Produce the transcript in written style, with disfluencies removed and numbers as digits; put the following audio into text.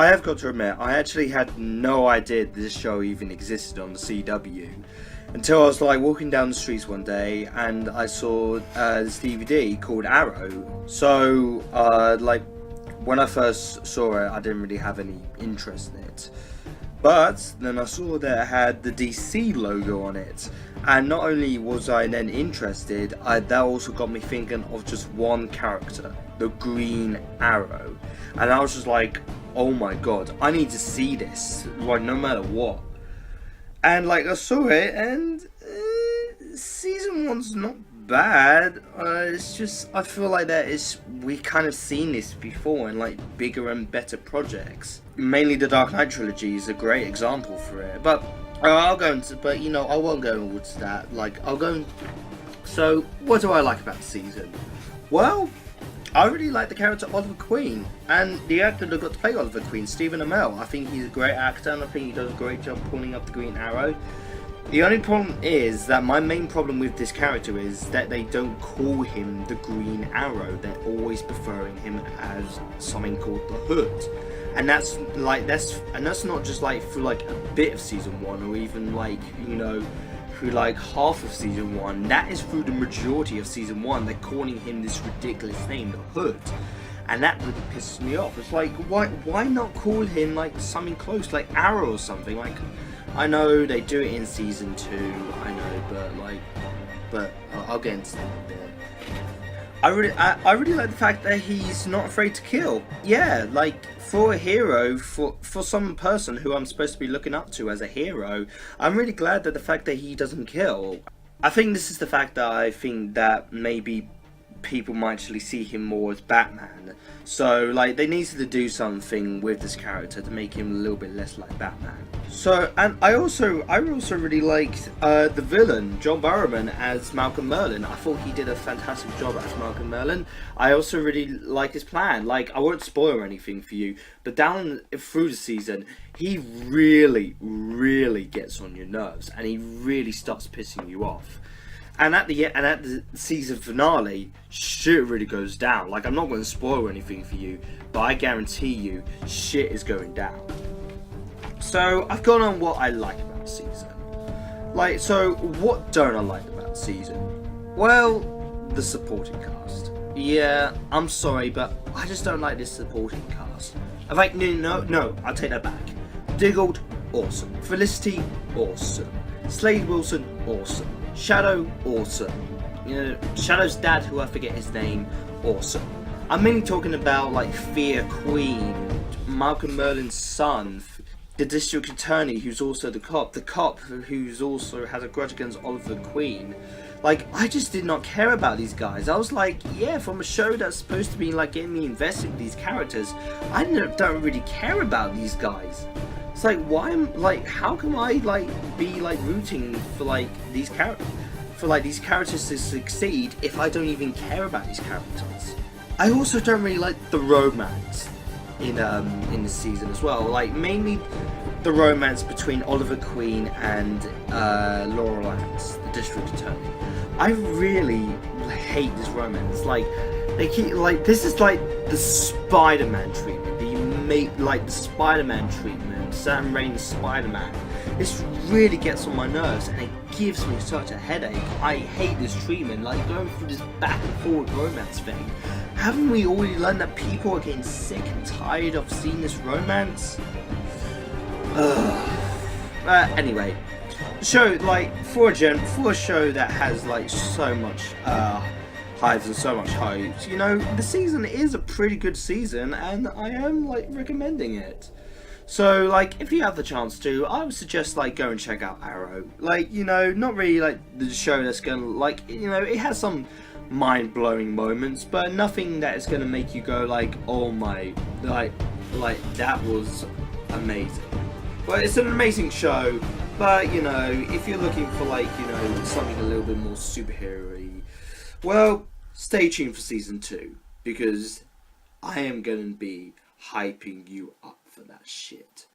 I have got to admit, I actually had no idea this show even existed on the CW until I was like walking down the streets one day and I saw this DVD called Arrow. So, like, when I first saw it, I didn't really have any interest in it. But then I saw that it had the DC logo on it, and not only was I then interested, that also got me thinking of just one character, the Green Arrow, and I was just like, oh my god, I need to see this, like, no matter what. And like, I saw it, and season 1's not bad. It's just, I feel like we kind of seen this before in like bigger and better projects. Mainly the Dark Knight trilogy is a great example for it. But I won't go into that. Like, So, what do I like about the season? Well, I really like the character Oliver Queen, and the actor that got to play Oliver Queen, Stephen Amell. I think he's a great actor, and I think he does a great job pulling up the Green Arrow. The only problem is that my main problem with this character is that they don't call him the Green Arrow. They're always preferring him as something called the Hood, and that's not just like for like a bit of season 1, or even like, you know, through like half of season 1. That is through the majority of season 1. They're calling him this ridiculous name, the Hood, and that really pisses me off. It's like, why not call him like something close, like Arrow or something? Like, I know they do it in season 2, I know, but I'll get into that in a bit. I really like the fact that he's not afraid to kill. Yeah, like, for a hero, for some person who I'm supposed to be looking up to as a hero, I'm really glad that the fact that he doesn't kill. I think this is the fact that I think that maybe people might actually see him more as Batman. So, like, they needed to do something with this character to make him a little bit less like Batman. So, and I also really liked the villain, John Barrowman, as Malcolm Merlyn. I thought he did a fantastic job as Malcolm Merlyn. I also really like his plan. Like, I won't spoil anything for you, but down through the season, he really, really gets on your nerves, and he really starts pissing you off. And at the season finale, shit really goes down. Like, I'm not going to spoil anything for you, but I guarantee you, shit is going down. So, I've gone on what I like about the season. Like, so, what don't I like about the season? Well, the supporting cast. Yeah, I'm sorry, but I just don't like this supporting cast. In fact, no, I'll take that back. Diggold, awesome. Felicity, awesome. Slade Wilson, awesome. Shadow, awesome. You know, Shadow's dad, who I forget his name, awesome. I'm mainly talking about, like, Fear Queen, Malcolm Merlyn's son, the district attorney who's also the cop who's also has a grudge against Oliver Queen. Like, I just did not care about these guys. I was like, yeah, from a show that's supposed to be like getting me invested in these characters, I don't really care about these guys. It's like, how can I like be like rooting for like these characters to succeed if I don't even care about these characters? I also don't really like the romance in this season as well. Like, mainly the romance between Oliver Queen and Laurel Lance, the district attorney. I really hate this romance. Like, they keep like, this is like the Spider-Man treatment. The Spider-Man treatment, Sam Raimi's Spider-Man. This really gets on my nerves, and it gives me such a headache. I hate this treatment, like going through this back and forward romance thing. Haven't we already learned that people are getting sick and tired of seeing this romance? Anyway, show, like, for a show that has like so much hives and so much hype, you know, the season is a pretty good season, and I am like recommending it. So, like, if you have the chance to, I would suggest like go and check out Arrow. Like, you know, not really like the show that's gonna, like, you know, it has some mind-blowing moments, but nothing that is gonna make you go like, oh my, like that was amazing. But it's an amazing show. But, you know, if you're looking for like, you know, something a little bit more superhero-y, well, stay tuned for season 2, because I am going to be hyping you up for that shit.